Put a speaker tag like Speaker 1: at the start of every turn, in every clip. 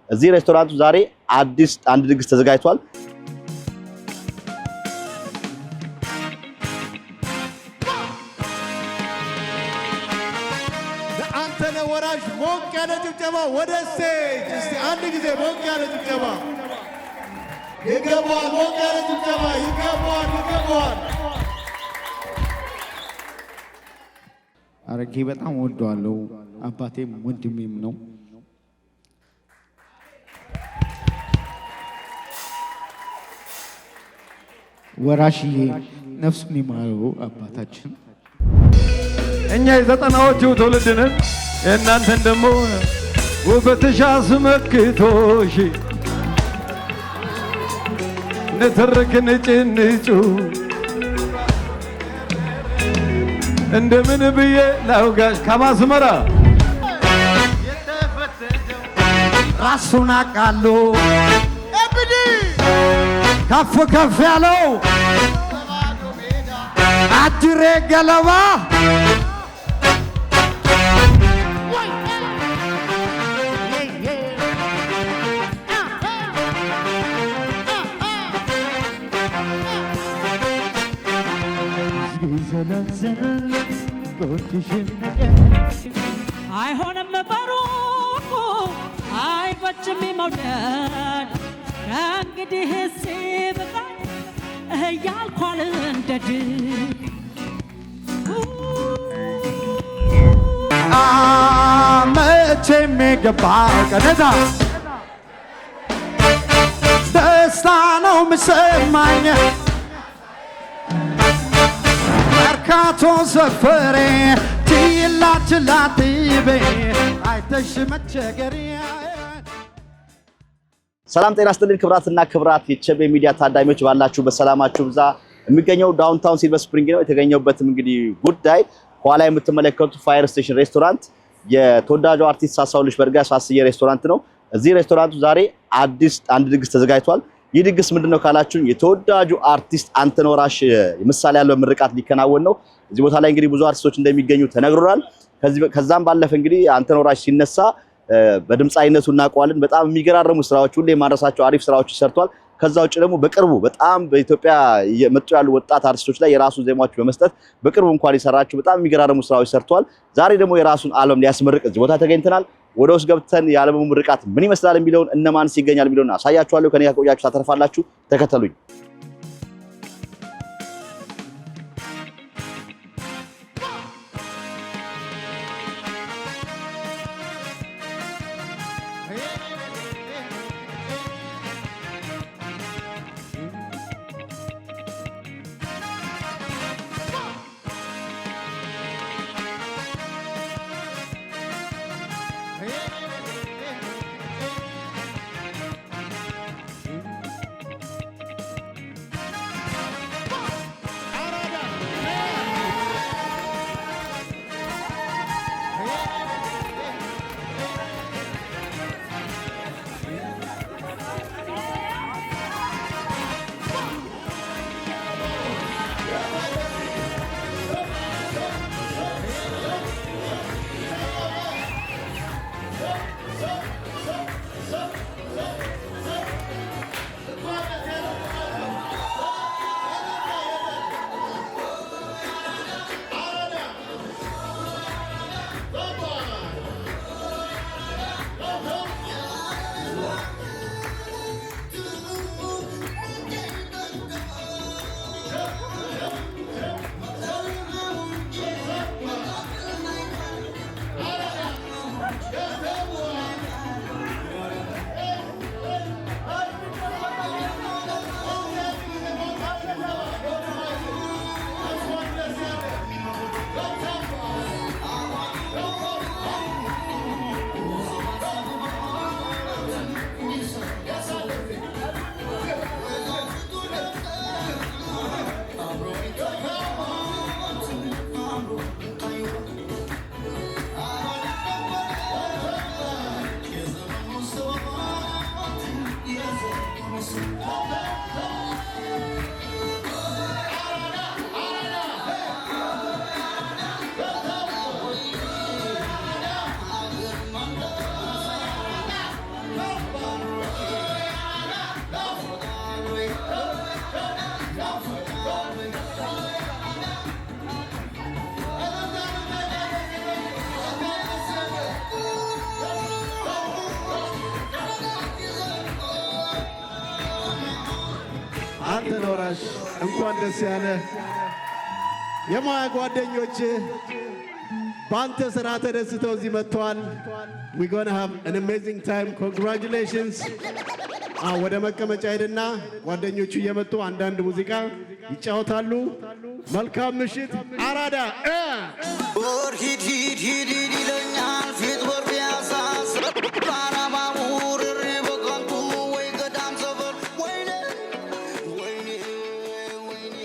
Speaker 1: እዚህ ሬስቶራንቱ ዛሬ አዲስ አንድ ድግስ ተዘጋጅቷል።
Speaker 2: አንተነህ ወራሽ ሞቅ ያለ ጭብጨባ ወደ ስቴጅ እስቲ አንድ ጊዜ ሞቅ ያለ ጭብጨባ ይገባዋል። ሞቅ ያለ ጭብጨባ ይገባዋል።
Speaker 3: አረጌ በጣም ወደዋለሁ። አባቴም ወንድሜም ነው። ወራሽዬ ነፍሱን ይማረው አባታችን።
Speaker 4: እኛ የዘጠናዎቹ ትውልድ ነን። እናንተን ደግሞ ውበትሽ አስመክቶሽ ንትርክ ንጭንጩ እንደምን ብዬ ላውጋሽ ከማስመራ
Speaker 3: ራሱን አቃሎ ከፍ ከፍ ያለው አጅሬ ገለባ
Speaker 5: አይሆንም በሩቁ አይበጅም መውደድ ከእንግዲህ ሲብቃኝ እያልኳል እንደድ
Speaker 3: መቼም የገባው ቀነታ ደስታ ነው ምሰማኝ መርካቶ ሰፈሬ ችላችላትቤ አይተሽ መቸገሪ።
Speaker 1: ሰላም ጤና ይስጥልኝ ክብራትና ክብራት የቸቤ ሚዲያ ታዳሚዎች ባላችሁ በሰላማችሁ ብዛ። የሚገኘው ዳውንታውን ሲልቨር ስፕሪንግ ነው። የተገኘውበትም እንግዲህ ጉዳይ ኋላ የምትመለከቱት ፋየር ስቴሽን ሬስቶራንት የተወዳጁ አርቲስት ሳሳውልሽ በርጋ ሳስዬ ሬስቶራንት ነው። እዚህ ሬስቶራንቱ ዛሬ አዲስ አንድ ድግስ ተዘጋጅቷል። ይህ ድግስ ምንድነው ካላችሁ የተወዳጁ አርቲስት አንተነህ ወራሽ ምሳሌ ያለው ምርቃት ሊከናወን ነው። እዚህ ቦታ ላይ እንግዲህ ብዙ አርቲስቶች እንደሚገኙ ተነግሮናል። ከዛም ባለፈ እንግዲህ አንተነህ ወራሽ ሲነሳ በድምጻይነቱ እናውቀዋለን። በጣም የሚገራረሙ ስራዎች ሁሌ ማረሳቸው አሪፍ ስራዎች ሰርቷል። ከዛ ውጭ ደግሞ በቅርቡ በጣም በኢትዮጵያ የመጡ ያሉ ወጣት አርቲስቶች ላይ የራሱ ዜማዎች በመስጠት በቅርቡ እንኳን የሰራቸው በጣም የሚገራረሙ ስራዎች ሰርቷል። ዛሬ ደግሞ የራሱን አልበም ሊያስመርቅ እዚህ ቦታ ተገኝተናል። ወደ ውስጥ ገብተን የአልበሙ ምርቃት ምን ይመስላል የሚለውን እነማንስ ይገኛል የሚለውን አሳያችኋለሁ። ከኔ ጋር ቆያችሁ ታተርፋላችሁ። ተከተሉኝ።
Speaker 2: አንተ ኖራሽ እንኳን ደስ ያለ የሙያ ጓደኞች በአንተ ስራ ተደስተው እዚህ መጥተዋል። we gonna have an amazing time. Congratulations. ወደ መቀመጫ ሄድና ጓደኞቹ እየመጡ አንዳንድ ሙዚቃ ይጫወታሉ። መልካም ምሽት አራዳ
Speaker 6: ወር ሂድ ሂድ ሂድ ሂድ ይለኛል ፊት ወር ቢያሳስር ባራባቡር በከንቱ ወይ ገዳም ሰፈር ወይኔ ወይኔ ወይኔ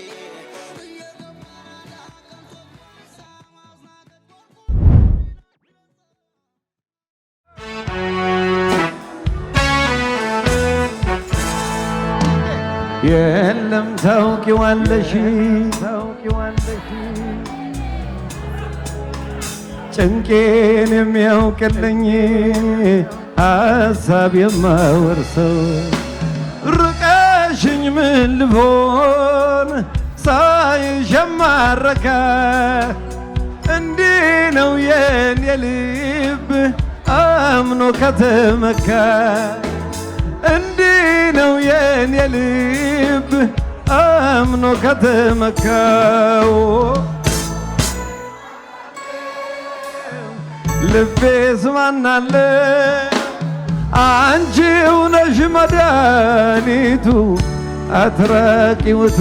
Speaker 4: የለም ታውቂዋለሽ ጭንቄን የሚያውቅልኝ ሀሳብ የማወርሰው ርቀሽኝ ምን ልሆን ሳይሽ የማረካ እንዲህ ነው የኔ ልብ አምኖ ከተመካ እንዲህ ነው የኔ ልብ አምኖ ከተመካው ልቤስ ማናለ አንቺው ነሽ መድኃኒቱ አትራቂውቱ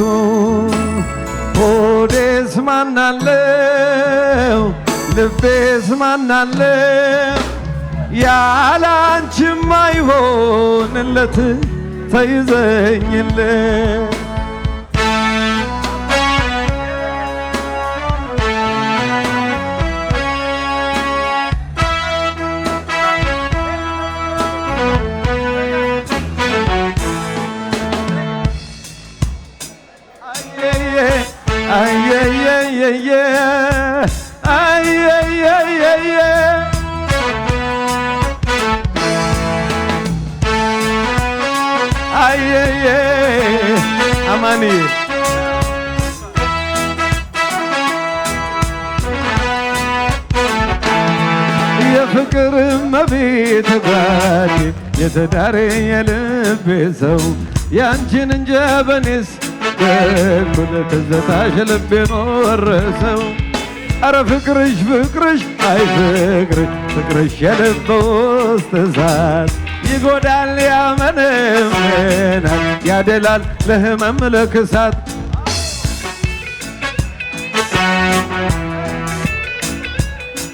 Speaker 4: ሆዴስ ማናለው ልቤስ ማናለው ያለ አንቺማ ይሆንለት ተይዘኝለት አማኒ የፍቅር መቤት ጓዴ የተዳረ የልቤ ሰው ያንቺን እንጃ በኔስ ገኩል ትዝታሽ ልቤን ወረሰው አረ ፍቅርሽ ፍቅርሽ አይ ፍቅርሽ ፍቅርሽ የልብ ውስጥ እሳት ይጎዳል ያመነምናል ያደላል ለህመም ለክሳት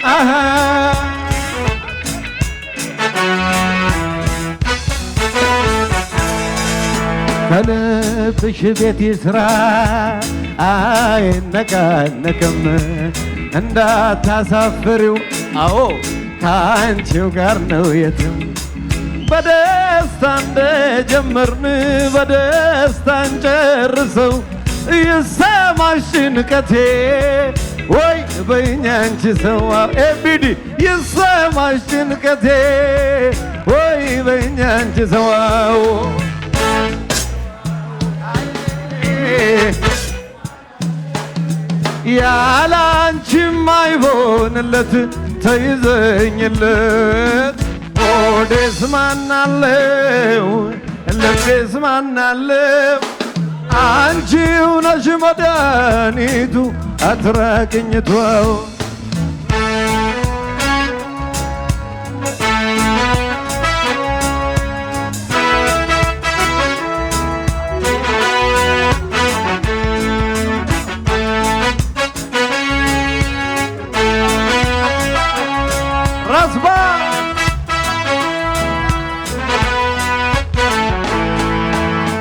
Speaker 4: አሃ ከልብሽ ቤት ይስራ አይነቃነቅም እንዳታሳፍሪው አዎ ከአንቺው ጋር ነው የትም በደስታ እንደጀመርን በደስታ እንጨርሰው ይሰማሽ ጭንቀቴ ወይ በይኝ አንቺ ሰው ኤቢዲ ይሰማሽ ጭንቀቴ ወይ በይኝ አንቺ ሰው ያለ አንቺማ አይሆንለት ተይዘኝለት ሆዴስ ማናለው ልቤስ ማናለው አንቺው ነሽ መድኃኒቱ አትራቅኝቷ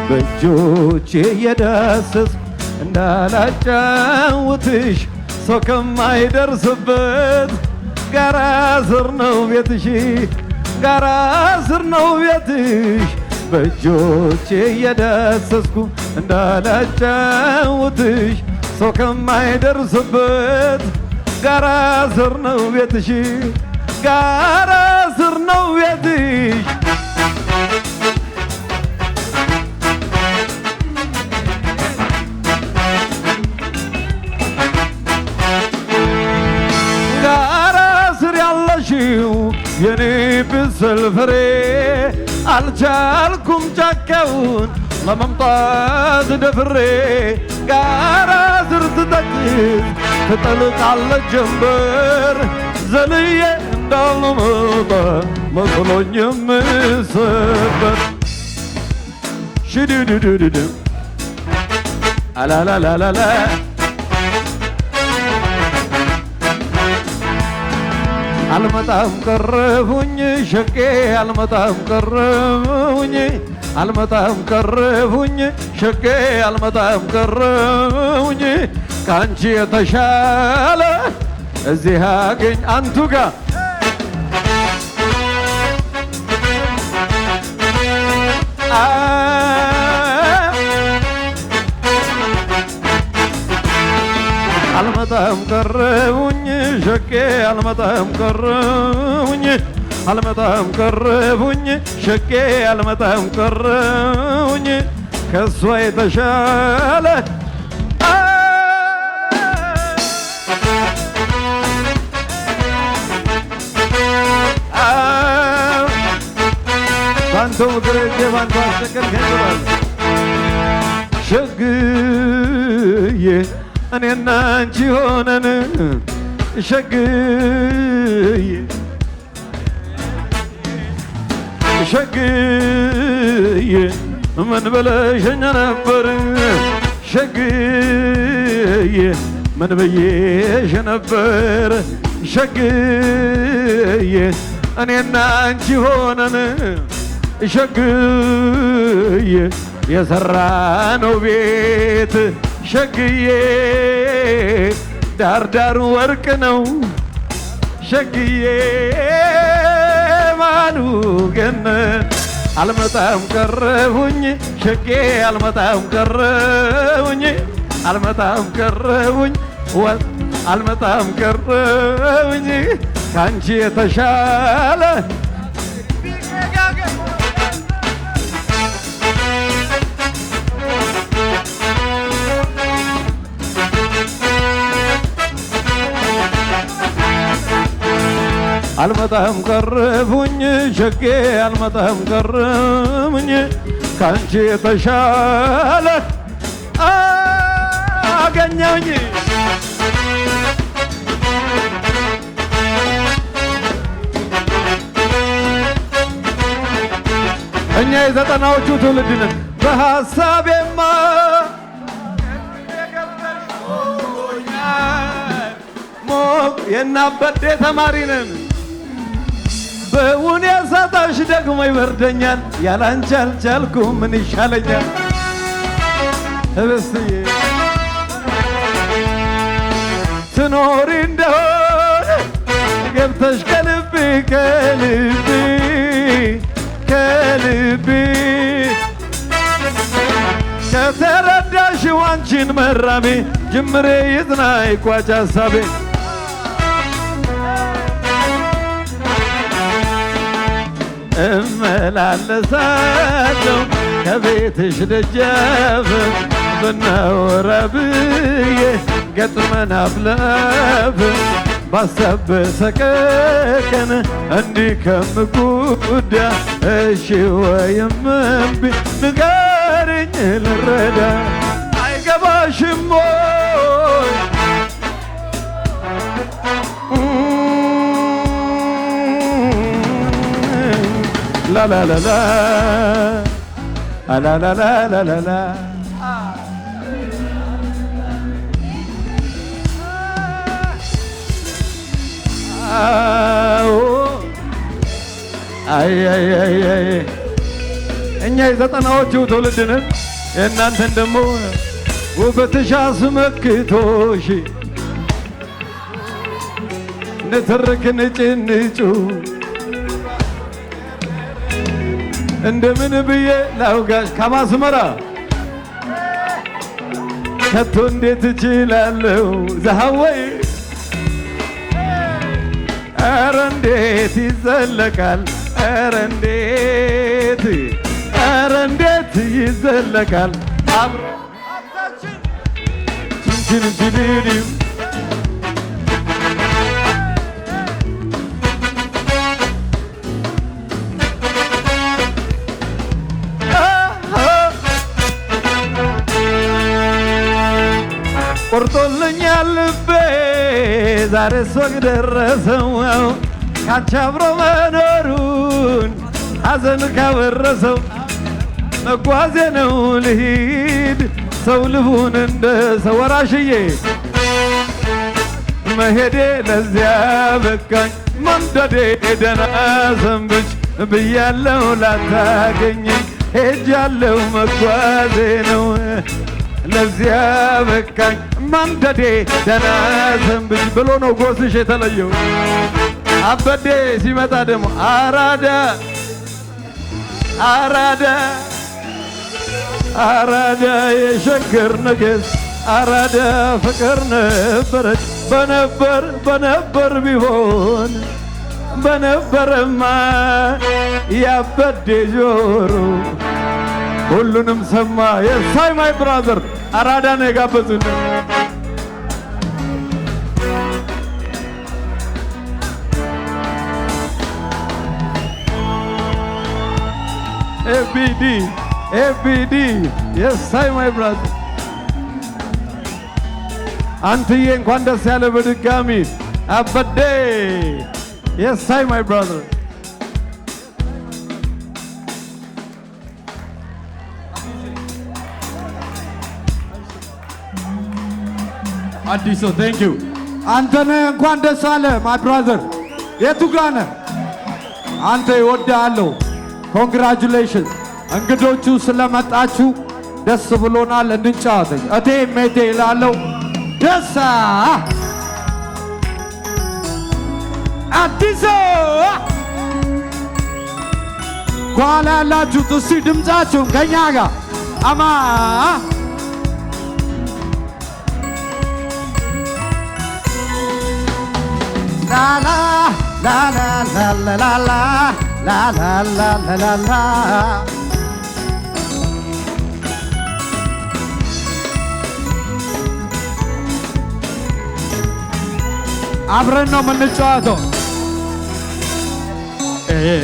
Speaker 4: በእጆቼ የዳሰስ እንዳላጫውትሽ ሰው ከማይደርስበት ጋራ ስር ነው ቤትሽ ጋራ ስር ነው ቤትሽ በእጆቼ የዳሰስኩ እንዳላጫውትሽ ሰው ከማይደርስበት ጋራ ስር ነው ቤትሽ ጋራ ስር ነው ቤትሽ መሰል ፍሬ አልቻልኩም ጫካውን ለመምጣት ደፍሬ ጋራ ስር ስጠቅስ ትጠልቃለች ጀንበር ዘልዬ እንዳልመጣ መስሎኝ የምሰበር ሽዱዱዱዱ አላላላላላ አልመጣም ቀረሁኝ ሸቄ አልመጣም ቀረሁኝ አልመጣም ቀረሁኝ ሸቄ አልመጣም ቀረሁኝ ካንቺ የተሻለ እዚህ አገኝ አንቱ ጋር አልመጣም ቀረሁኝ ሸቄ አልመጣም ቀረሁኝ አልመጣም ቀረሁኝ ሸቄ አልመጣም ቀረሁኝ ከሷ የተሻለ ባንተው ግሬ ባንተው አስቸገርከኝ ብሏል ሸግዬ እኔና አንቺ ሆነን ሸግዬ ሸግዬ ምን ብለሽኝ ነበር ሸግዬ ምን ብዬሽ ነበር ሸግዬ እኔና አንቺ ሆነን ሸግዬ የሰራነው ቤት ሸግዬ ዳርዳሩ ወርቅ ነው ሸግዬ ማኑ ገነት አልመጣም ቀረሁኝ ሸቄ አልመጣም ቀረሁኝ አልመጣም ቀረሁኝ አልመጣም ቀረሁኝ ካንቺ የተሻለ አልመጣም ቀረሁኝ ሸቄ አልመጣም ቀረሁኝ ካንቺ የተሻለ አገኘሁኝ እኛ የዘጠናዎቹ ትውልድ ነን በሐሳቤማ ሞቅ የናበዴ ተማሪ ነን በውን ያሳጣሽ ደግሞ ይበርደኛል ያላንቺ አልቻልኩም ምን ይሻለኛል እብስትዬ ትኖሪ እንደሆነ ገብተሽ ከልቤ ከልቤ ከልቤ ከተረዳሽው አንቺን መራቤ ጅምሬ ይጽና ይቋጭ ሐሳቤ እመላለሳለሁ ከቤትሽ ደጃፍ ብናወራ ብዬ ገጥመን አፍ ለአፍ ባሰብ ሰቀቀን እንዲህ ከምጉዳ እሺ ወይም እምቢ ንገሪኝ ልረዳ አይገባሽም ወይ ላላላላ አላላላላላ እኛ የዘጠናዎቹ ትውልድ ነን የእናንተን ደግሞ ውበትሽ አስመክቶሽ ንትርክ ንጭንጩ እንደምን ብዬ ላውጋሽ ከማስመራ ከቶ እንዴት እችላለሁ ዛሃወይ ኧረ እንዴት ይዘለቃል ኧረ እንዴት ይዘለቃል አብሮ ችንችንችንዲም ቆርጦልኛል ልቤ ዛሬ ሶግ ደረሰው ካንቺ አብሮ መኖሩን ሐዘን ካወረሰው መጓዜ ነው ልሂድ ሰው ልሁን እንደ ሰው ወራሽዬ መሄዴ ለዚያ በቃኝ መንደዴ ደህና ሰንብች ብያለሁ ላታገኘኝ ሄጃለሁ መጓዜ ነው ለዚያ በቃኝ መንደዴ ደህና ሰንብች ብሎ ነው ጎስሽ የተለየው አበዴ ሲመጣ ደግሞ አራዳ አራዳ አራዳ የሸገር ንግሥት አራዳ ፍቅር ነበረች በነበር ቢሆን በነበረማ ያበዴ ጆሮ ሁሉንም ሰማ የሳይ ማይ ብራዘር አራዳ ነው የጋበዙን ኤቢዲ የሳይ ማይ ብራዘር አንተዬ እንኳን ደስ ያለ በድጋሚ አበዴ የሳይ ማይ ብራዘር አዲሶ ቴንክ ዩ
Speaker 3: አንተነ እንኳን ደስ አለ ማይ ብራዘር የቱ ጋር ነህ አንተ ይወዳለሁ ኮንግራቹሌሽንስ እንግዶቹ ስለመጣችሁ ደስ ብሎናል እንጫወት እቴ ሜቴ ይላለው ደስ አዲሶ ኋላ ያላችሁት እስቲ ድምፃችሁን ከኛ ጋር አማ ላላ ላላላላላ ላላላላላ አብረን ነው የምንጫወተው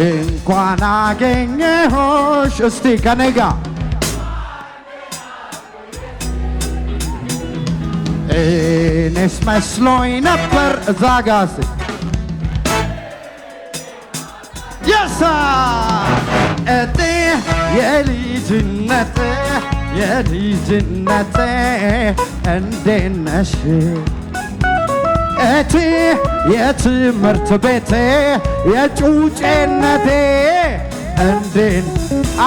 Speaker 3: እንኳን አገኘሁሽ እስቲ ከኔ ጋር እኔስ መስሎኝ ነበር እዛ ጋር የሳ እቴ የልጅነቴ እንዴት ነሽ እቴ የትምህርት ቤቴ የጩጬነቴ እንዴት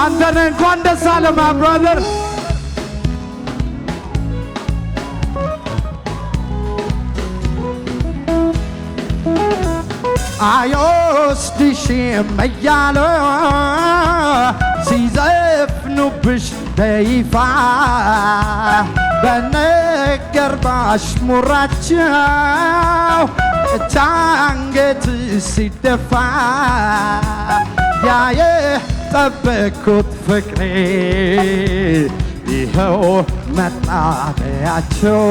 Speaker 3: አንተን እንኳን ደስ አለ ማይ ብራዘር አይወስድሽም እያሉ ሲዘፍኑብሽ በይፋ በነገር ባሽሙራቸው አንገት ሲደፋ ያ የጠበቅኩት ፍቅሬ ይኸው መጣበያቸው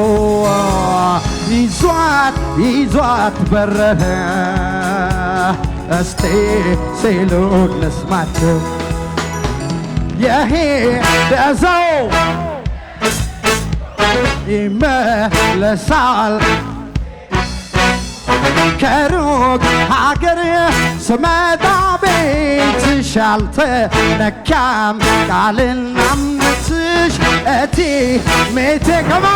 Speaker 3: ይዟት በረረ እስቲ ሲሉን ልስማቸው የሄደ ሰው ይመለሳል ከሩቅ ሀገር ስመጣ ቤትሽ አልተነካም ቃልና እምነትሽ እቴ ሜቴ ከማ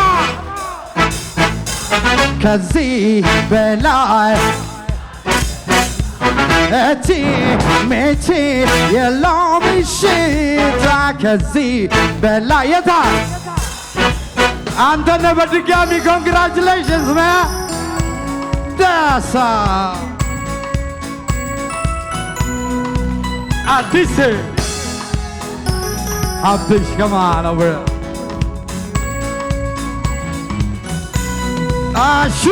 Speaker 3: ከዚህ በላይ እቴ ሜቴ የለውም ሽታ ከዚህ በላይ የታ አንተነ በድጋሚ ኮንግራቹሌሽንስ ማ ደሳ አዲስ አብሽ ከማን over አሹ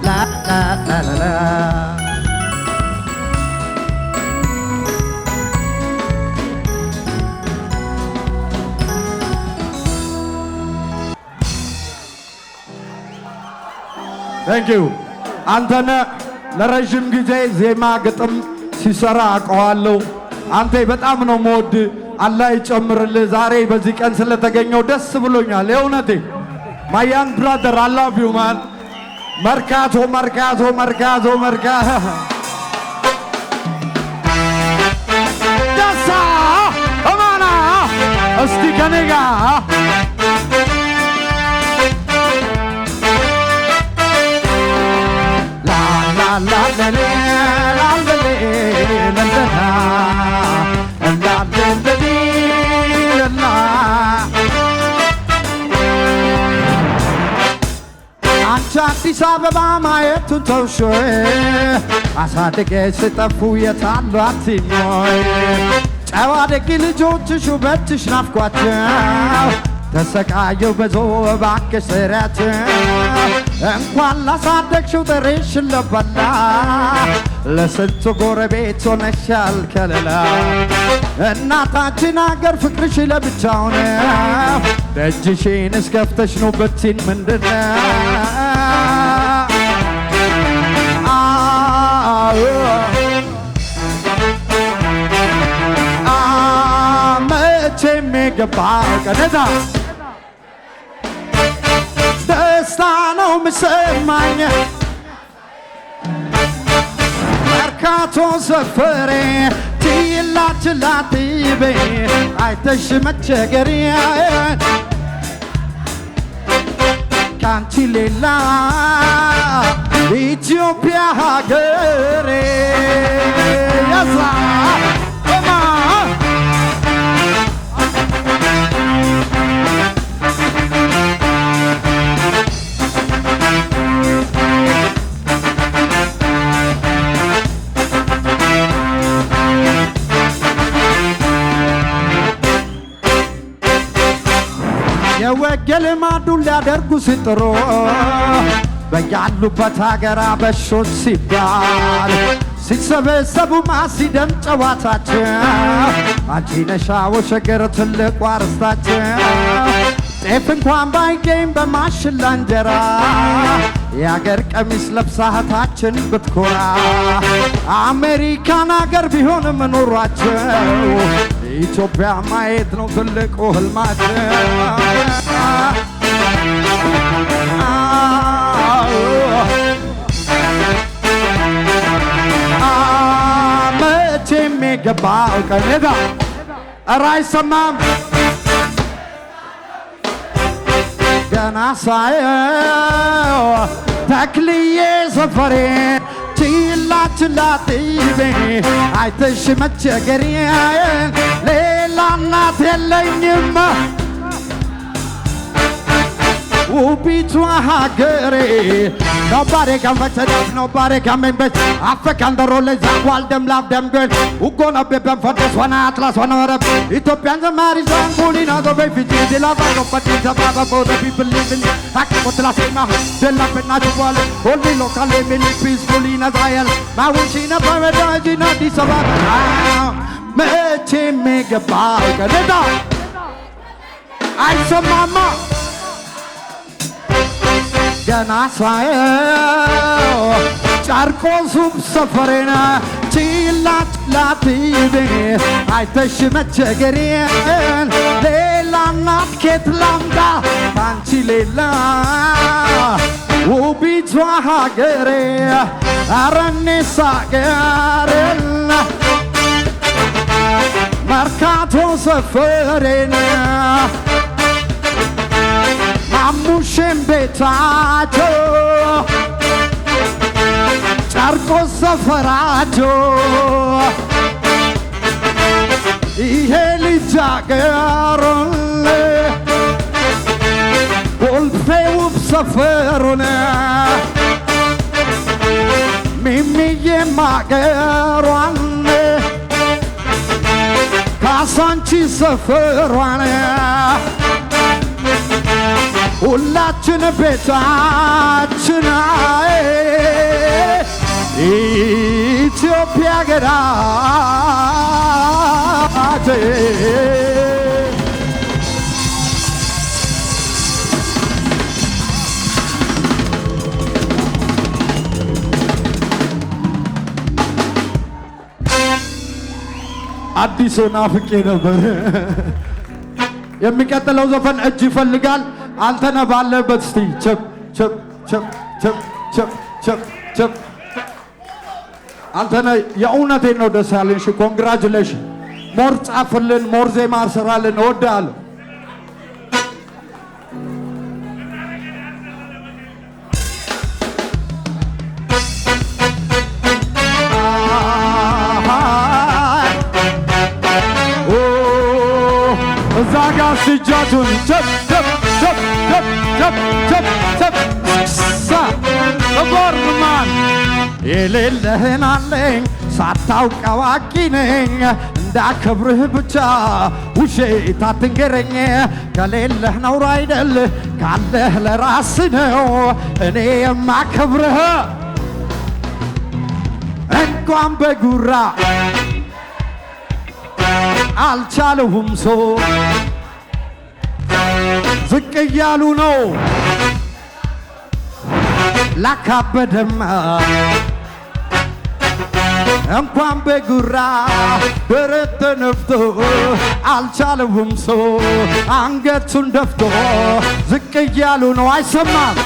Speaker 3: ላ ላ ላ ላ Thank you. አንተነ ለረጅም ጊዜ ዜማ ግጥም ሲሰራ አውቀዋለሁ። አንተ በጣም ነው የምወድ። አላህ ይጨምርልህ። ዛሬ በዚህ ቀን ስለተገኘው ደስ ብሎኛል። የእውነቴ ማያን ብራዘር አይ ላቭ ዩ ማን። መርካቶ መርካቶ መርካቶ መርካቶ ደሳ አማና እስቲ ከኔ ጋር አንቺ አዲስ አበባ ማየቱን ተውሽ አሳድገሽ ስጠፉ የታሉ አትሞይ ጨዋ ደግ ልጆችሽ ውበትሽ ናፍቋቸው ተሰቃየው በዞ እባክሽ ስሪያቸው እንኳን ላሳደግሽው ጥሬሽን ለበላ ለስንቱ ጎረቤት ሆነሻል ከለላ እናታችን አገር ፍቅርሽ ለብቻው ነው ደጅሽን እስከፍተሽ ነው ብትይን ምንድነው መቼም የገባው ቀነታ ደስታ ነው ምሰማኝ መርካቶ ሰፈሬ ትይላችላትቤ አይተሽ መቸገሬ ካንቺ ሌላ ኢትዮጵያ ሀገሬ ያዛ የወገል ማዱን ሊያደርጉ ሲጥሩ በያሉበት ሀገር አበሾች ሲባል ሲሰበሰቡ ማሲደም ጨዋታቸው አንቺ ነሻው ሸገር ትልቁ አርስታቸው ጤፍ እንኳን ባይገኝ በማሽላ እንጀራ የአገር ቀሚስ ለብሳ እህታችን ብትኮራ አሜሪካን አገር ቢሆንም ኑሯቸው ኢትዮጵያ ማየት ነው ትልቁ ህልማቸው መቼም የገባው ቀኔታ ኧረ አይሰማም ገና ሳየው ተክልዬ ሰፈሬ ችላችላትቤ አይተሽ መቸገሬ ሌላ እናት የለኝም ውቢቷ ሀገሬ Nobody can fetch it up, nobody can make it. African the roll is up, while them love them good. Who gonna be them for this one, Atlas one or up? Ethiopians and Marizan, pulling out the refugees. They love us, but it's a baba for the people living. Hack what la sema, they love it natural. Only local living peacefully in Israel. Now we see a paradise in Addis Ababa. Meche mega bag, I saw mama. ገና ሳየው ጨርቆሱም ሰፈሬን ችላችላትቤ አይተሽ መቸገሬን ሌላ እናት ኬት ላምጣ ካንቺ ሌላ ውቢቷ ሀገሬ ኧረ እኔስ ሀገሬን መርካቶ ሰፈሬን ማሙሽም ቤታቸው ጨርቆስ ሰፈራቸው ይሄ ልጅ አገሩን ኮልፌ ውብ ሰፈሩን ሚሚዬም አገሯን ካሳንቺ ሰፈሯን ሁላችን ቤታችን ኢትዮጵያ ገዳት አዲስ ናፍቄ ነበር። የሚቀጥለው ዘፈን እጅ ይፈልጋል። አንተነህ ባለበት እስቲ ቸፕ ቸፕ ቸፕ ቸፕ ቸፕ ቸፕ ቸፕ። አንተነህ የእውነቴን ነው ደስ ያለኝ። እሺ ኮንግራጁሌሽን። ሞር ጻፍልን፣ ሞር ዜማ ስራልን። እወድሃለሁ። እጃችሁን ቸፕ ቸፕ ቸፕ ቸፕ ቸፕ ቸፕ ቸፕ ሳ በቦርማን የሌለህን አለኝ ሳታውቅ አዋቂ ነኝ እንዳከብርህ ብቻ ውሸት አትንገረኝ። ከሌለህ ነውር አይደል ካለህ ለራስ ነው እኔ የማከብርህ እንኳን በጉራ አልቻለሁም ሰው ዝቅ እያሉ ነው ላካበደማ እንኳን በጉራ ደረት ተነፍቶ አልቻለውም ሰው አንገቱን ደፍቶ ዝቅ እያሉ ነው። አይሰማም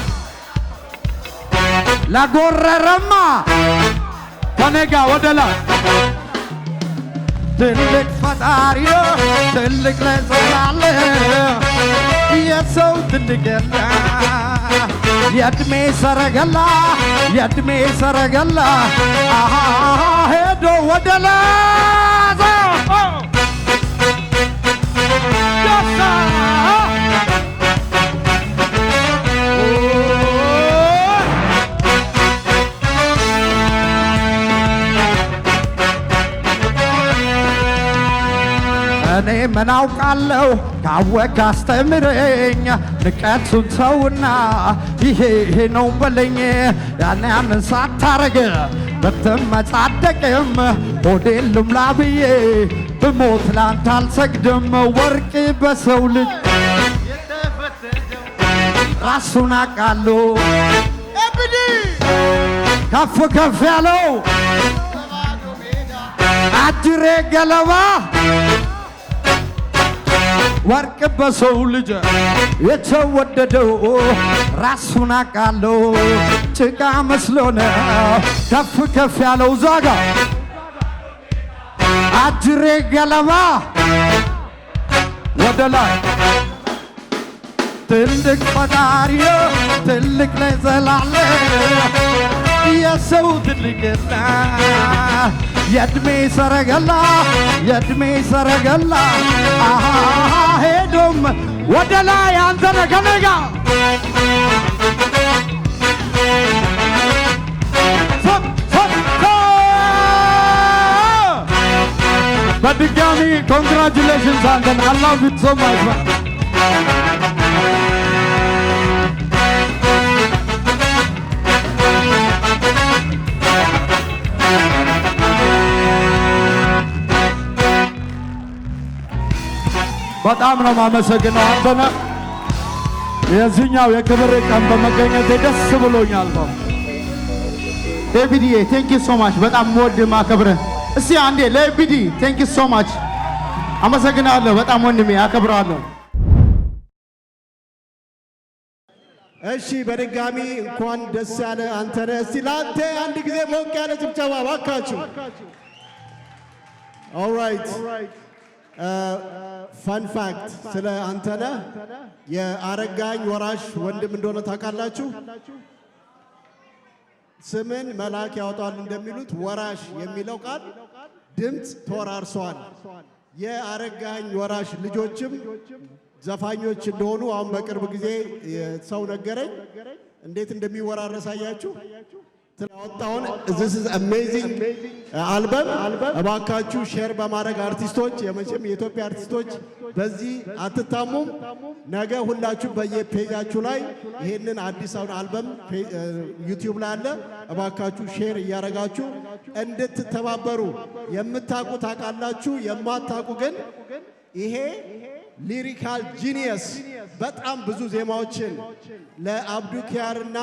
Speaker 3: ለጎረረማ ከነጋ ወደ ላይ ትልቅ ፈጣሪ ትልቅ ለዘላለ የሰው ትልቅ የለ የእድሜ ሰረገላ የእድሜ ሰረገላ ሄዶ ወደ ላዛ እኔ ምን አውቃለሁ ካወቅ አስተምረኝ ንቀቱን ተውና ይሄ ነው በለኝ። ያንን ሳታረግ ብትመጻደቅም ሆዴን ልምላ ብዬ ብሞት ላንተ አልሰግድም። ወርቅ በሰው ልጅ ራሱን አቃሉ ከፍ ከፍ ያለው አጅሬ ገለባ ወርቅ በሰው ልጅ የተወደደው ራሱን አቃለው ጭቃ መስሎ ነው ከፍ ከፍ ያለው ዛጋ አጅሬ ገለባ ወደ ላይ ትልቅ ፈጣሪ ትልቅ ለዘላለ የሰው ትልቅና የእድሜ ሰረገላ የእድሜ ሰረገላ ሄዶም ወደ ላይ አንተነህ ከነጋ በድጋሚ ኮንግራጁሌሽንስ አንተነህ I love you so much man. በጣም ነው ማመሰግነው አንተነህ። የዚህኛው የክብር ቀን በመገኘቴ ደስ ብሎኛል።
Speaker 7: ኤቢዲ ቴንክ ዩ ሶ ማች በጣም ወድ ማከብረህ። እስቲ አንዴ ለኤቢዲ ቴንክ ዩ ሶ ማች አመሰግናለሁ። በጣም ወንድሜ አከብራለሁ።
Speaker 2: እሺ በድጋሚ እንኳን ደስ ያለ አንተነህ። እስቲ ላንተ አንድ ጊዜ ሞቅ ያለ ጭብጨባ ባካችሁ። ኦልራይት ፋን ፋክት ስለ አንተነህ የአረጋኝ ወራሽ ወንድም እንደሆነ ታውቃላችሁ። ስምን መልአክ ያወጣል እንደሚሉት ወራሽ የሚለው ቃል ድምፅ ተወራርሰዋል። የአረጋኝ ወራሽ ልጆችም ዘፋኞች እንደሆኑ አሁን በቅርብ ጊዜ ሰው ነገረኝ። እንዴት እንደሚወራረስ አያችሁ። ያወጣውን this is amazing አልበም እባካችሁ ሼር በማድረግ አርቲስቶች የመቼም የኢትዮጵያ አርቲስቶች በዚህ አትታሙም። ነገ ሁላችሁ በየፔጃችሁ ላይ ይሄንን አዲስ አልበም ዩቲዩብ ላይ አለ። እባካችሁ ሼር እያረጋችሁ እንድትተባበሩ። የምታውቁ ታውቃላችሁ፣ የማታውቁ ግን ይሄ ሊሪካል ጂኒየስ በጣም ብዙ ዜማዎችን ለአብዱ ኪያርና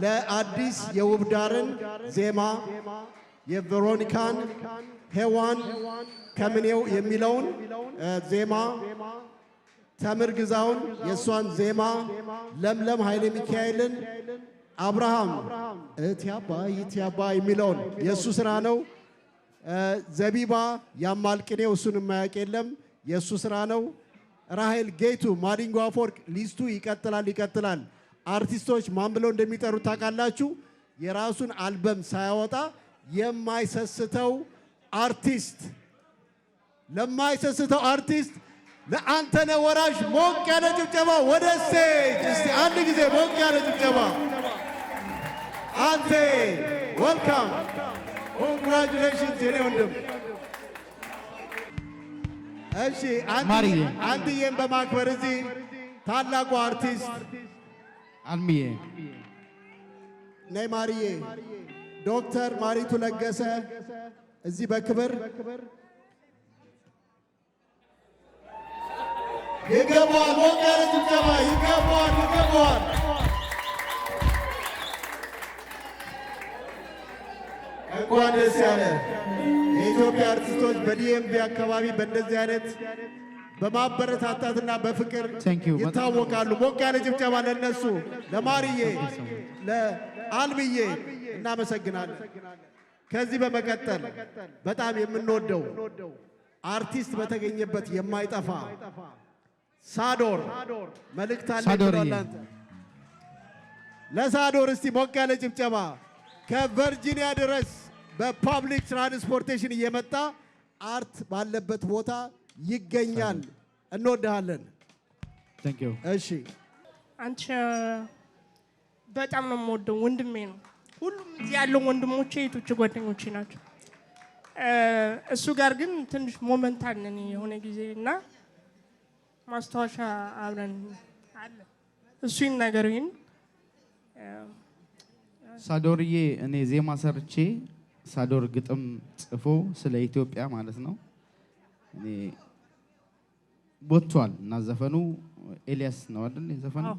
Speaker 2: ለአዲስ የውብዳርን ዜማ የቬሮኒካን ሄዋን ከምኔው የሚለውን ዜማ፣ ተምር ግዛውን የእሷን ዜማ፣ ለምለም ኃይለ ሚካኤልን አብርሃም እህት ያባ የሚለውን የእሱ ሥራ ነው። ዘቢባ ያማልቅኔው እሱን የማያውቅ የለም፣ የእሱ ሥራ ነው። ራሄል ጌቱ ማዲንጎ አፈወርቅ ሊስቱ ይቀጥላል። አርቲስቶች ማን ብለው እንደሚጠሩት ታውቃላችሁ? የራሱን አልበም ሳያወጣ የማይሰስተው አርቲስት ለማይሰስተው አርቲስት ለአንተነህ ወራሽ ሞቅ ያለ ጭብጨባ ወደ ስቴጅ እስቲ አንድ ጊዜ ሞቅ ያለ ጭብጨባ። አንቴ ዌልካም ኮንግራቹሌሽንስ የኔ ወንድም። እሺ አንድዬን በማክበር እዚህ ታላቁ አርቲስት
Speaker 3: አልሚዬ
Speaker 2: ነይ ማርዬ፣ ዶክተር ማሪቱ ለገሰ እዚህ በክብር ይገባዋል። ሞቅ ያለ ጭብጨባ ይገባዋል። እንኳን ደስ ያለ። የኢትዮጵያ አርቲስቶች በዲኤምቪ አካባቢ በእንደዚህ አይነት በማበረታታትና በፍቅር ይታወቃሉ። ሞቅ ያለ ጭብጨባ ለነሱ፣ ለማርዬ፣ ለአልምዬ እናመሰግናለን። ከዚህ በመቀጠል በጣም የምንወደው አርቲስት በተገኘበት የማይጠፋ ሳዶር መልእክት አለ። ለሳዶር እስቲ ሞቅ ያለ ጭብጨባ። ከቨርጂኒያ ድረስ በፓብሊክ ትራንስፖርቴሽን እየመጣ አርት ባለበት ቦታ ይገኛል። እንወድሃለን። እሺ
Speaker 8: አንቺ በጣም ነው የምወደው፣ ወንድሜ ነው። ሁሉም እዚህ ያለው ወንድሞቼ የቶች ጓደኞቼ ናቸው። እሱ ጋር ግን ትንሽ ሞመንት አለን የሆነ ጊዜ እና ማስታወሻ አብረን አለ። እሱ ይናገሩኝ።
Speaker 3: ሳዶርዬ እኔ ዜማ ሰርቼ ሳዶር ግጥም ጽፎ ስለ ኢትዮጵያ ማለት ነው እኔ ቦቷል እና ዘፈኑ ኤልያስ ነው አይደል የዘፈነው?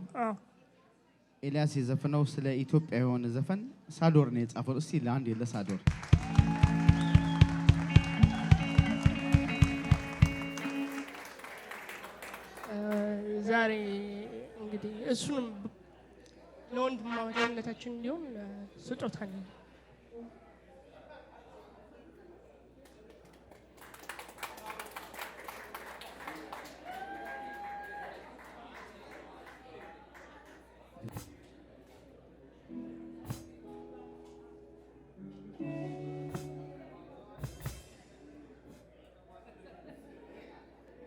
Speaker 3: ኤልያስ የዘፈነው ስለ ኢትዮጵያ የሆነ ዘፈን ሳዶር ነው የጻፈው። እስቲ ለአንድ ለሳዶር
Speaker 8: ዛሬ እንግዲህ እሱንም ለወንድማማችነታችን እንዲሁም ስጦታ ነው።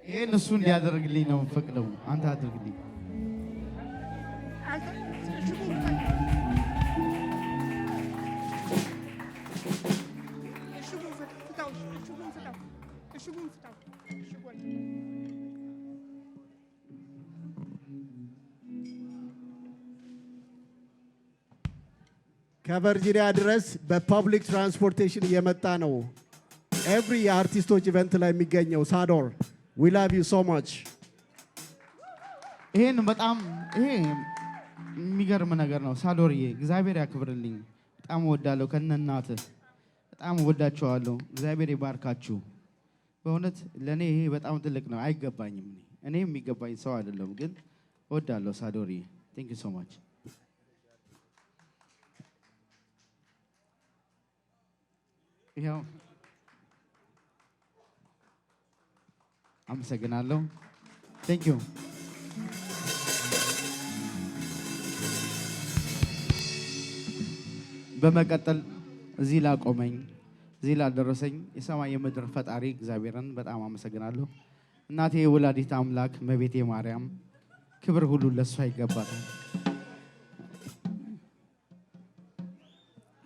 Speaker 3: ይሄን እሱ እንዲያደርግልኝ ነው ፈቅደው። አንተ አድርግልኝ።
Speaker 2: ከቨርጂኒያ ድረስ በፐብሊክ ትራንስፖርቴሽን እየመጣ ነው። ኤቭሪ የአርቲስቶች ኢቨንት ላይ የሚገኘው ሳዶር we love you so much።
Speaker 3: ይሄን በጣም ይሄ የሚገርም ነገር ነው። ሳዶርዬ እግዚአብሔር ያክብርልኝ። በጣም ወዳለሁ ከነናትህ በጣም ወዳቸዋለሁ። እግዚአብሔር ይባርካችሁ። በእውነት ለኔ ይሄ በጣም ትልቅ ነው። አይገባኝም። እኔ የሚገባኝ ሰው አይደለም፣ ግን ወዳለሁ ሳዶርዬ። thank you so much። ይሄው አመሰግናለሁ። ቴንክ ዩ። በመቀጠል እዚህ ላቆመኝ እዚህ ላደረሰኝ የሰማይ የምድር ፈጣሪ እግዚአብሔርን በጣም አመሰግናለሁ። እናቴ ወላዲት አምላክ እመቤቴ ማርያም ክብር ሁሉ ለሷ ይገባታል።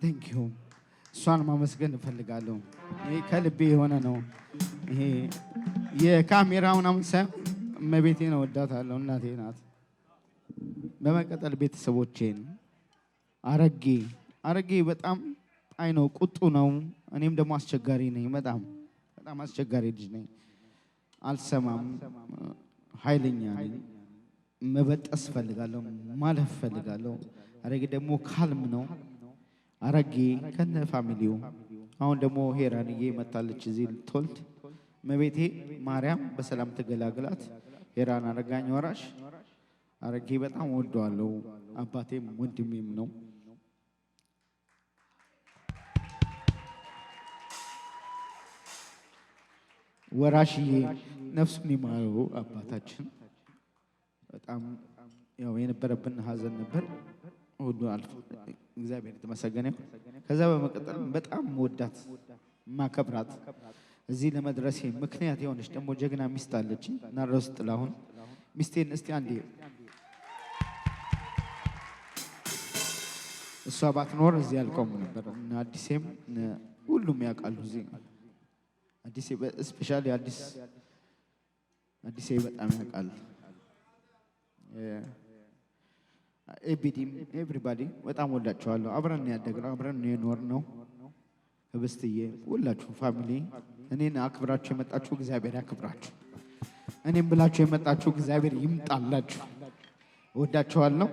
Speaker 3: ቴንክ ዩ። እሷን ማመስገን እፈልጋለሁ። ይሄ ከልቤ የሆነ ነው። ይሄ የካሜራውን አምሳ እመቤቴን እወዳታለሁ። እናቴ ናት። በመቀጠል ቤተሰቦቼን አረጌ በጣም ነው ቁጡ ነው። እኔም ደግሞ አስቸጋሪ ነኝ። በጣም አስቸጋሪ ልጅ ነኝ። አልሰማም። ኃይለኛ ነኝ። መበጠስ ፈልጋለሁ፣ ማለፍ ፈልጋለሁ። አረጌ ደግሞ ካልም ነው። አረጌ ከነ ፋሚሊው አሁን ደግሞ ሄራንዬ መጣለች እዚህ ልትወልድ መቤቴ ማርያም በሰላም ተገላግላት። ሄራን አረጋኝ ወራሽ አረጌ በጣም ወደዋለሁ። አባቴም ወንድሜም ነው። ወራሽዬ ነፍሱን ይማረው አባታችን። በጣም ያው የነበረብን ሀዘን ነበር፣ ሁሉ አልፎ እግዚአብሔር የተመሰገነ። ከዛ በመቀጠል በጣም ወዳት ማከብራት እዚህ ለመድረሴ ምክንያት የሆነች ደግሞ ጀግና ሚስት አለች ናርዶስ ጥላሁን። ሚስቴን እስቲ አንዴ እሷ ባትኖር እዚህ አልቆም ነበር እና አዲሴም ሁሉም ያውቃሉ እዚህ አዲሴ ስፔሻሊ አዲሴ በጣም ያውቃል። ኤቢዲም ኤቭሪባዲ በጣም ወዳቸዋለሁ። አብረን ያደግነው አብረን የኖርነው ህብስትዬ ሁላችሁ ፋሚሊ እኔን አክብራችሁ የመጣችሁ እግዚአብሔር ያክብራችሁ። እኔም ብላችሁ የመጣችሁ እግዚአብሔር ይምጣላችሁ። ወዳቸዋለሁ።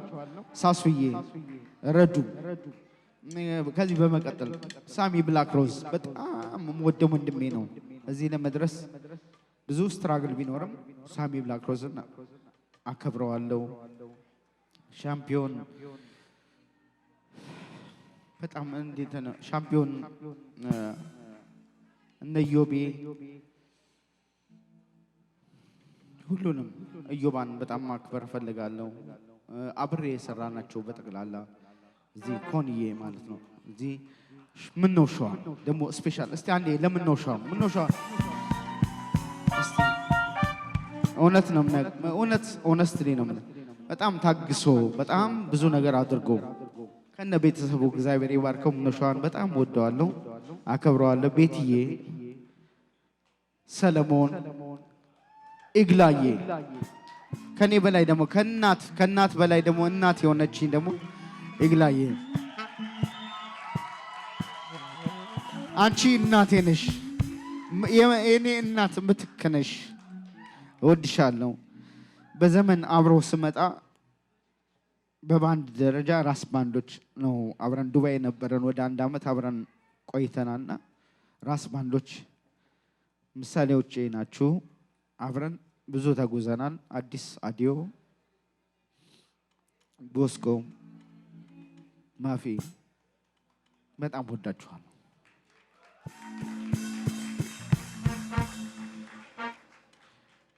Speaker 3: ሳሱዬ ረዱ ከዚህ በመቀጠል ሳሚ ብላክ ሮዝ በጣም ወደ ወንድሜ ነው። እዚህ ለመድረስ ብዙ ስትራግል ቢኖርም ሳሚ ብላክ ሮዝን አከብረዋለሁ። ሻምፒዮን በጣም እንዴት ነው ሻምፒዮን እነ ዮቤ ሁሉንም እዮባን በጣም ማክበር ፈልጋለሁ። አብሬ የሰራናቸው በጠቅላላ እዚህ ኮንዬ ማለት ነው። እዚህ ምን ነው ሸዋ ደግሞ ስፔሻል እስቲ አንዴ ለምን ነው ሸዋ ምን ነው ሸዋ እስቲ እውነት ነው እውነት ኦነስትሊ ነው በጣም ታግሶ በጣም ብዙ ነገር አድርጎ ከነ ቤተሰቡ እግዚአብሔር ይባርከው። ምን ነው ሸዋን በጣም ወደዋለሁ፣ አከብረዋለሁ። ቤትዬ ሰለሞን ኢግላዬ ከኔ በላይ ደግሞ ከናት በላይ ደግሞ እናት የሆነችኝ ደግሞ ኢግላዬ አንቺ እናቴ ነሽ፣ የኔ እናት ምትክ ነሽ። እወድሻለሁ። በዘመን አብሮ ስመጣ በባንድ ደረጃ ራስ ባንዶች ነው አብረን ዱባይ ነበረን። ወደ 1 ዓመት አብረን ቆይተናልና ራስ ባንዶች ምሳሌዎቼ ናችሁ። አብረን ብዙ ተጉዘናል። አዲስ አዲዮ ቦስኮ ማፊ በጣም ወዳችኋለሁ።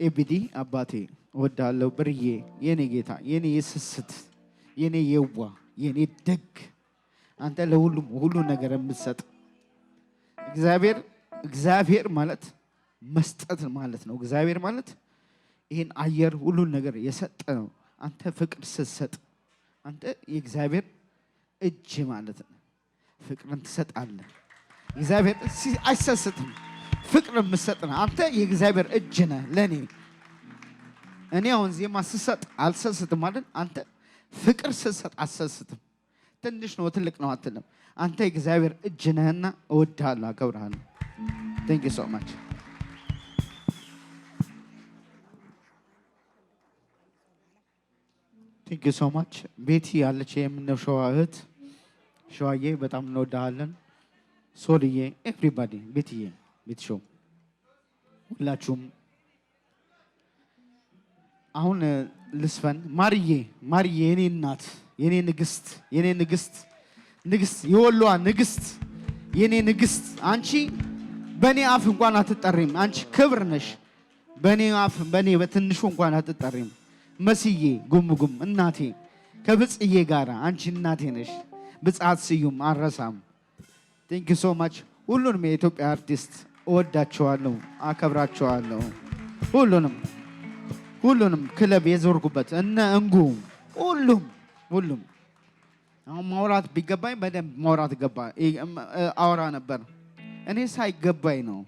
Speaker 3: ኤቢዲ አባቴ ወዳለው ብርዬ የኔ ጌታ የኔ የስስት የኔ የዋ የኔ ደግ አንተ ለሁሉም ሁሉ ነገር የምትሰጥ እግዚአብሔር ማለት መስጠት ማለት ነው። እግዚአብሔር ማለት ይሄን አየር ሁሉን ነገር የሰጠ ነው። አንተ ፍቅር ስትሰጥ አንተ የእግዚአብሔር እጅ ማለት ነው። ፍቅርን ትሰጣለህ። እግዚአብሔር አይሰስትም። ፍቅር የምትሰጥ ነው። አንተ የእግዚአብሔር እጅ ነህ ለኔ። እኔ አሁን ዜማ ስሰጥ አልሰስትም ማለት አንተ ፍቅር ስትሰጥ አልሰስትም። ትንሽ ነው ትልቅ ነው አትልም። አንተ የእግዚአብሔር እጅ ነህና እወድሃለሁ፣ አከብርሃለሁ። Thank you so much. Thank you so much. ቤቲ ያለች የምነው ሸዋ እህት ሸዋዬ በጣም እንወድሃለን። ሶልዬ ኤቭሪባዲ ቤትዬ ቤት ሾው ሁላችሁም አሁን ልስፈን ማርዬ የኔ እናት የኔ ንግስት የወሎዋ ንግስት የኔ ንግስት አንቺ በኔ አፍ እንኳን አትጠሪም። አንቺ ክብር ነሽ። በኔ አፍ በኔ በትንሹ እንኳን አትጠሪም። መስዬ ጉምጉም እናቴ ከብጽዬ ጋራ አንቺ እናቴ ነሽ። ብጻት ስዩም አረሳም። ቴንክ ዩ ሶ ማች። ሁሉንም የኢትዮጵያ አርቲስት እወዳቸዋለሁ፣ አከብራቸዋለሁ። ሁሉንም ክለብ የዞርኩበት እነ እንጉ ሁሉም አሁን ማውራት ቢገባኝ በደንብ ማውራት አወራ ነበር። እኔ ሳይገባኝ ነው፣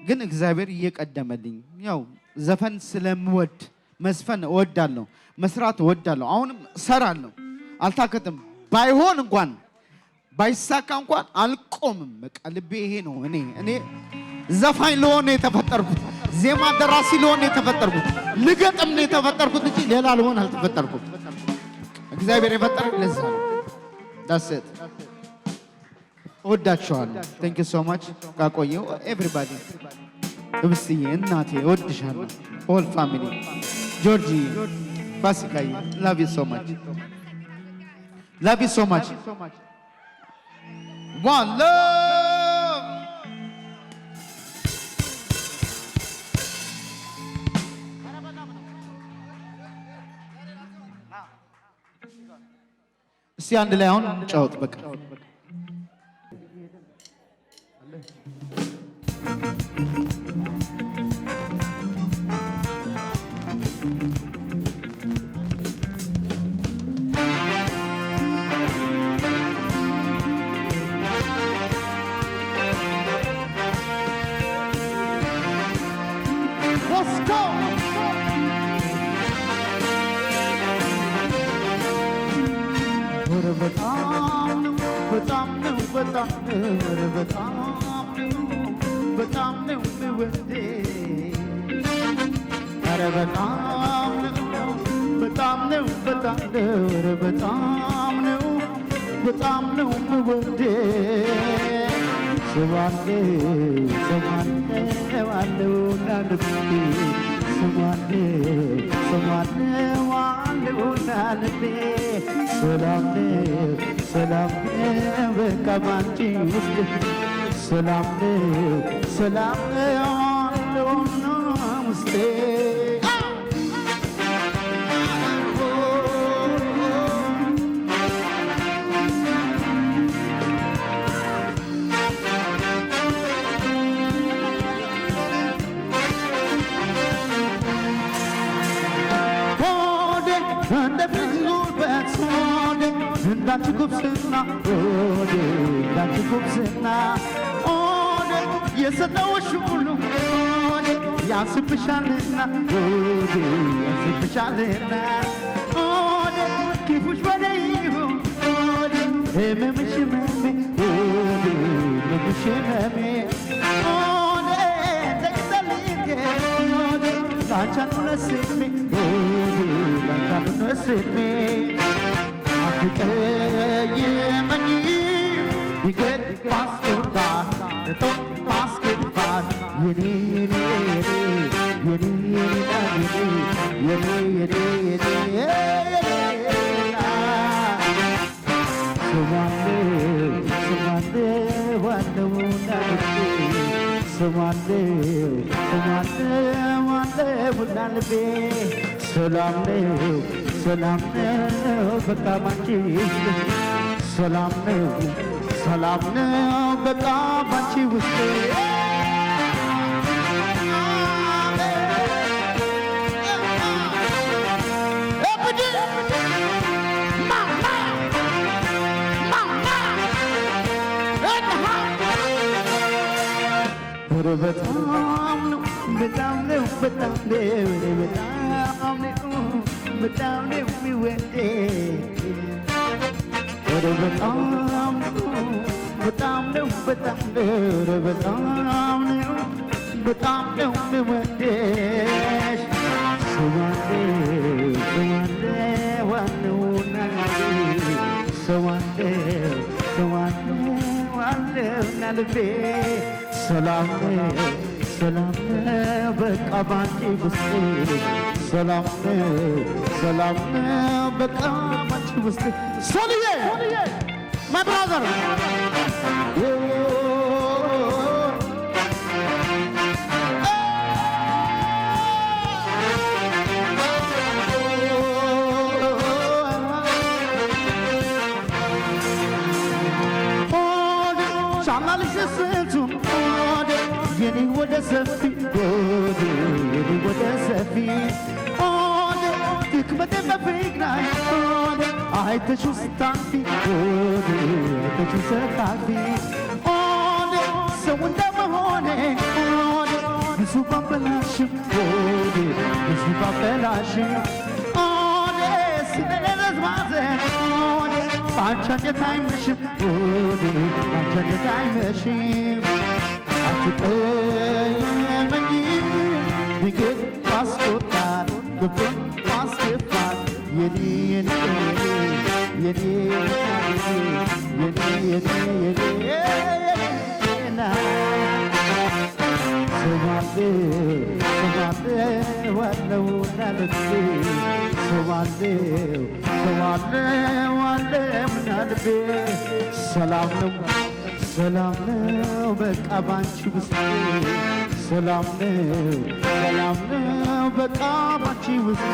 Speaker 3: ግን እግዚአብሔር እየቀደመልኝ ያው ዘፈን ስለምወድ መስፈን እወዳለሁ፣ መስራት እወዳለሁ። አሁንም እሰራለሁ፣ አልታከትም። ባይሆን እንኳን ባይሳካ እንኳን አልቆምም። በቃ ልቤ ይሄ ነው። እኔ ዘፋኝ ለሆነ የተፈጠርኩት፣ ዜማ ደራሲ ለሆነ የተፈጠርኩት፣ ልገጥም ነው የተፈጠርኩት እንጂ ሌላ ለሆነ አልተፈጠርኩት። እግዚአብሔር የፈጠረኝ ለዛ ነው። ዳሰት
Speaker 7: እወዳችኋለሁ። ቴንክ ዩ ሶ ማች ካቆየው ኤቭሪባዲ እብስዬ እናቴ እወድሻለሁ። ሆል ፋሚሊ ጆርጂ ፋሲካዬ ላቭ ዩ ሶ ማች ላቭ ዩ ሶ ማች ዋን ላቭ እስቲ አንድ ላይ አሁን ጫወት በቃ Let's go! በጣም ነው ወንዴ ኧረ በጣም ነው ወንዴ ሰላም በቃ ባንቺ ውስጥ ሰላም አለውና ውስጤ እንዳንቺ ጉብዝና እንዳንቺ ጉብዝና የሰጠሁሽ ሁሉ ያንስብሻልና ክፉሽ በላይ ይሁን ህመምሽ ህመሜ ላንቻኑ ነስሜ አትቀየመኝ ቢገድ ባስገባት ባስገባት ሰላም ነው በቃ ባንቺ ሰላም ነው በቃ ባንቺ ውስጥ በጣም ነው የሚወዴ በጣም ነው የሚወደሽ ዋነውና ልቤ ሰላም ነው በቃ ባንቺ ውስጥ ሰላም ነው በቃ ባንቺ ውስጥ ሶልዬ ማይ ብራዘር የኔ ወደ ሰፊ ድክመቴ በፍቅራይ አይተሽው ስታልፊ ሰው እንደመሆኔ ብዙ ባበላሽም ስለሌለዝማዘን በአንቺ አንጀት አይመሽም አትቀየመኝ ቢገድ ባስቆጣት ገብቶን ባስገባት የኔ
Speaker 3: ዋለው ናልቤ ዋለው ናልቤ ሰላም ነው በቃ ባንቺ ውስጤ ሰላም ነው በቃ ባንቺ ውስጤ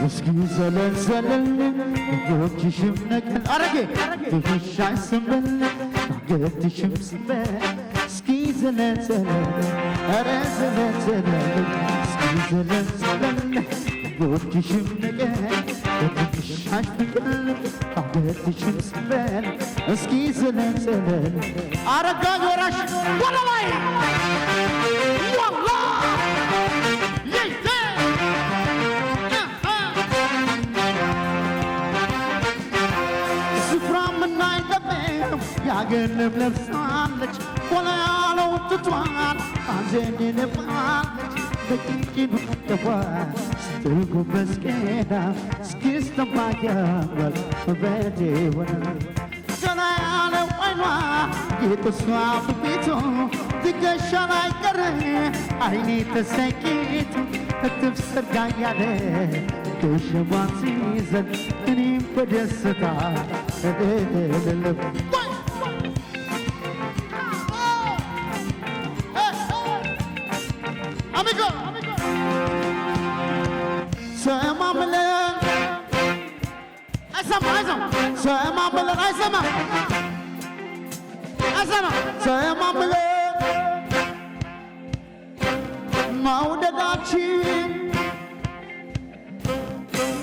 Speaker 3: እስኪ ዘለል እጆችሽም ነቀል አረጌ ትከሻሽ ስንበል አንገትሽም ስንበል እስኪ ዘለል ኧረ ዘለል እስኪ ዘለል እጆችሽም ነቀል ትከሻሽ ስንበል አንገትሽም ስንበል እስኪ ዘለል አረጋኝ ወራሽ ወደ ላይ ዋላ ያገንም ለብሳለች ወላ ያለው ትቷል አንዘን ነፋለች በቂቂን ተዋ ስትጎበዝ ገና እስኪስተማያወል በደወና ገና ያለው አይኗ የጥሷ ፍቢቱ ትከሻ ላይ ቀረ አይኔ ተሰቂቱ እትፍ ሰርጋ ያለ ከሸማን ሲዘን እኔም በደስታ እደለለብ ሰማምለ መውደዳችን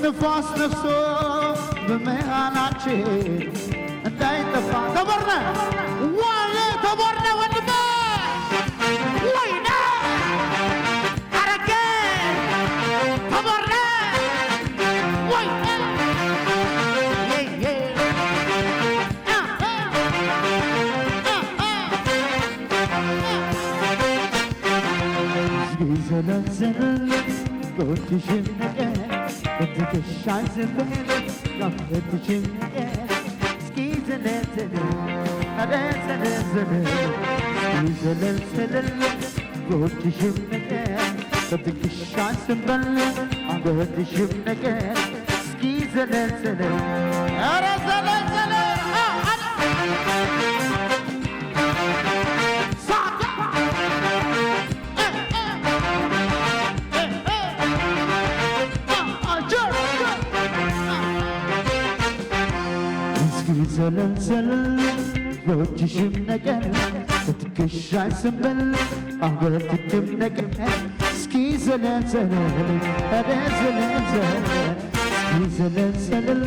Speaker 3: ንፋስ ነፍሶ በመሃላችን እንዳይጠፋ ተቦርነ ዋለ ተቦርነ ወንድሜ ወይኔ አረጌ ተቦርነ ወይኔ ዘለል ጎትሽም ነገር በትከሻሽ ስንበል አንገትሽም ነገር እስኪ ዘለል ኧረ ዘለል ጎትሽም ነገር በትከሻሽ ስንበል አንገትሽም ነገር እስኪ ዘለል ኧረ ዘለል ዘለል ጎትሽም ነገር በትከሻሽ ስንበል አንገትሽም ነገር እስኪ ዘለል ኧረ ዘለል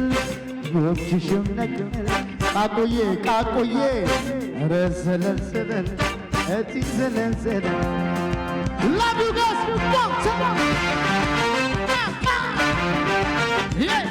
Speaker 3: ጎትሽም ነገር ቃቆዬ ኧረ ዘለል እቲ ዘለል Love you guys, one time. Yeah.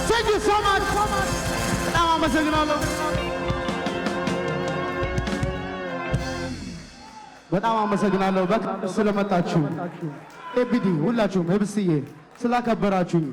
Speaker 3: Thank you so much. በጣም አመሰግናለሁ። በጣም አመሰግናለሁ ስለመጣችሁ ኤቢዲ ሁላችሁም ህብስዬ ስላከበራችሁኝ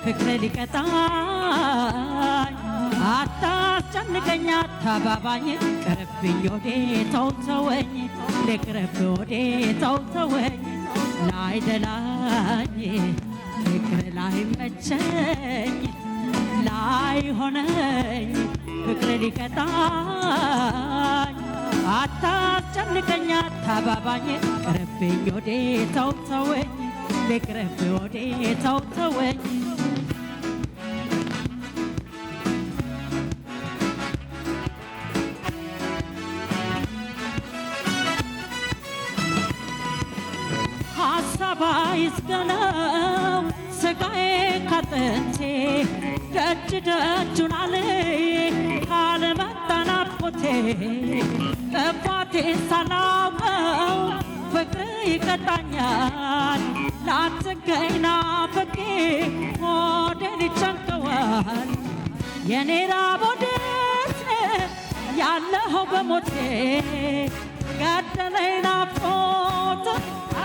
Speaker 5: ፍቅር ሊቀጣኝ አታስ አታስጨንቀኝ አታባባኝ ቅርብኝ ወዴ ተውተወኝ ልቅረብ ወዴ ተውተወኝ ላይደላኝ ፍቅር ላይ መቸኝ ላይ ሆነኝ ፍቅር ሊቀጣኝ አታስጨንቀኝ አታባባኝ ቅርብኝ ወዴ ተውተወኝ ልቅረብ ወዴ ተውተወኝ ባይስገነው ስጋዬ ካጥንቴ ደጅ ደጁን አለ ካለመጠናቆቴ ጥፋቴ ሳላውቀው ፍቅር ይቀጣኛል ላትገኝ ናፍቄ ሆዴን ይጨንቀዋል የኔ ራብ ወዴት ያለኸው በሞቴ ገደለኝ ናፍቆት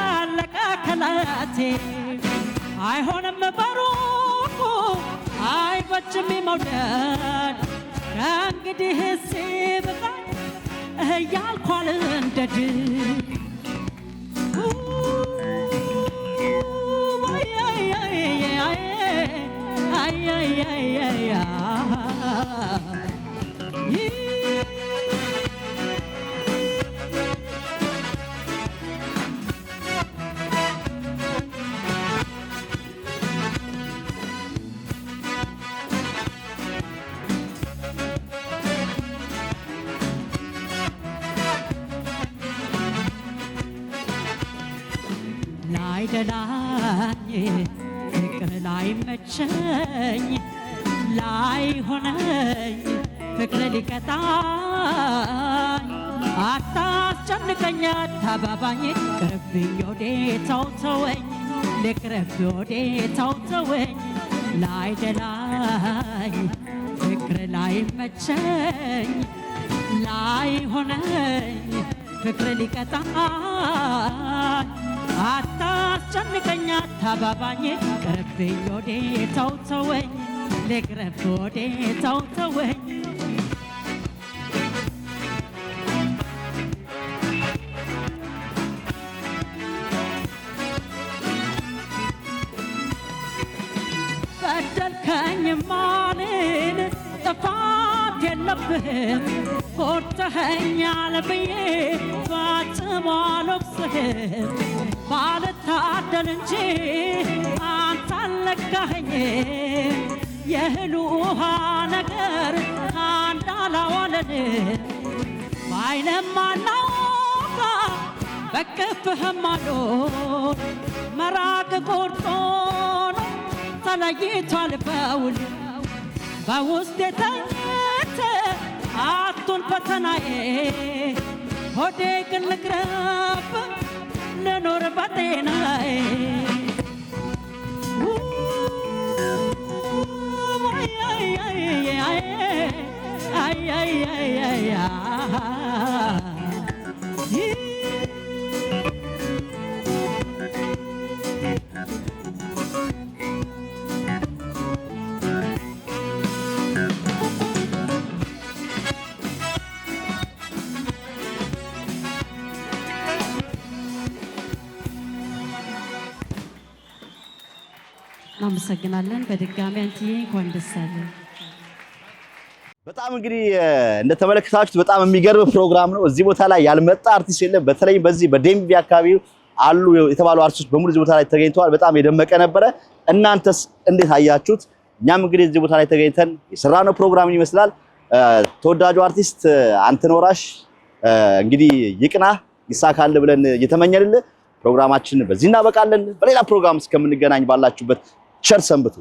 Speaker 5: አለቀ ከላቴ አይሆንም በሩቁ አይበጅም መውደድ ከእንግዲህ ሲብቃኝ እያልኩ አልንደድ ላይደላኝ ፍቅር ላይ መቸኝ ላይ ሆነኝ ፍቅር ሊቀጣኝ አታስጨንቀኝ አታባባኝ ቅርብኝ ወዴ ተውተወኝ ልቅረብ ወዴ ተውተወኝ ላይደላኝ ፍቅር ላይ መቸኝ ላይ ሆነኝ ፍቅር ሊቀጣኝ አታስጨንቀኝ አታባባኝ ቅርብኝ ወዴ ተውተወኝ ልቅረብ ወዴ ተውተወኝ በደልከኝ ማንን ጥፋት የለብህም ኮርተኸኛል ብዬ ፈጽሞ አልወቅስህም ባልታደል እንጂ አንተ አልነካኸኝም የእህል ውሃ ነገር አንድ አላዋለንም በዓይንም አናውራ በቅፍህም አልኖር መራቅ ቆርጦ ነው ተለይቷል በውል በውስጤ ተኝተህ አቱን ፈተናዬ ሆዴ ግን ልቅረብ ልኖር በጤናዬ እናመሰግናለን። በድጋሚ አንቺዬ እንኳን ደስ አለሽ።
Speaker 1: በጣም እንግዲህ እንደተመለከታችሁት በጣም የሚገርም ፕሮግራም ነው። እዚህ ቦታ ላይ ያልመጣ አርቲስት የለም። በተለይ በዚህ በዴምቢ አካባቢ አሉ የተባሉ አርቲስቶች በሙሉ እዚህ ቦታ ላይ ተገኝተዋል። በጣም የደመቀ ነበረ። እናንተስ እንዴት አያችሁት? እኛም እንግዲህ እዚህ ቦታ ላይ ተገኝተን የሰራነው ፕሮግራም ይመስላል። ተወዳጁ አርቲስት አንተነህ ወራሽ እንግዲህ ይቅና ይሳካል ብለን እየተመኘንልህ ፕሮግራማችንን በዚህ እናበቃለን። በሌላ ፕሮግራም እስከምንገናኝ ባላችሁበት ቸር ሰንብቱ።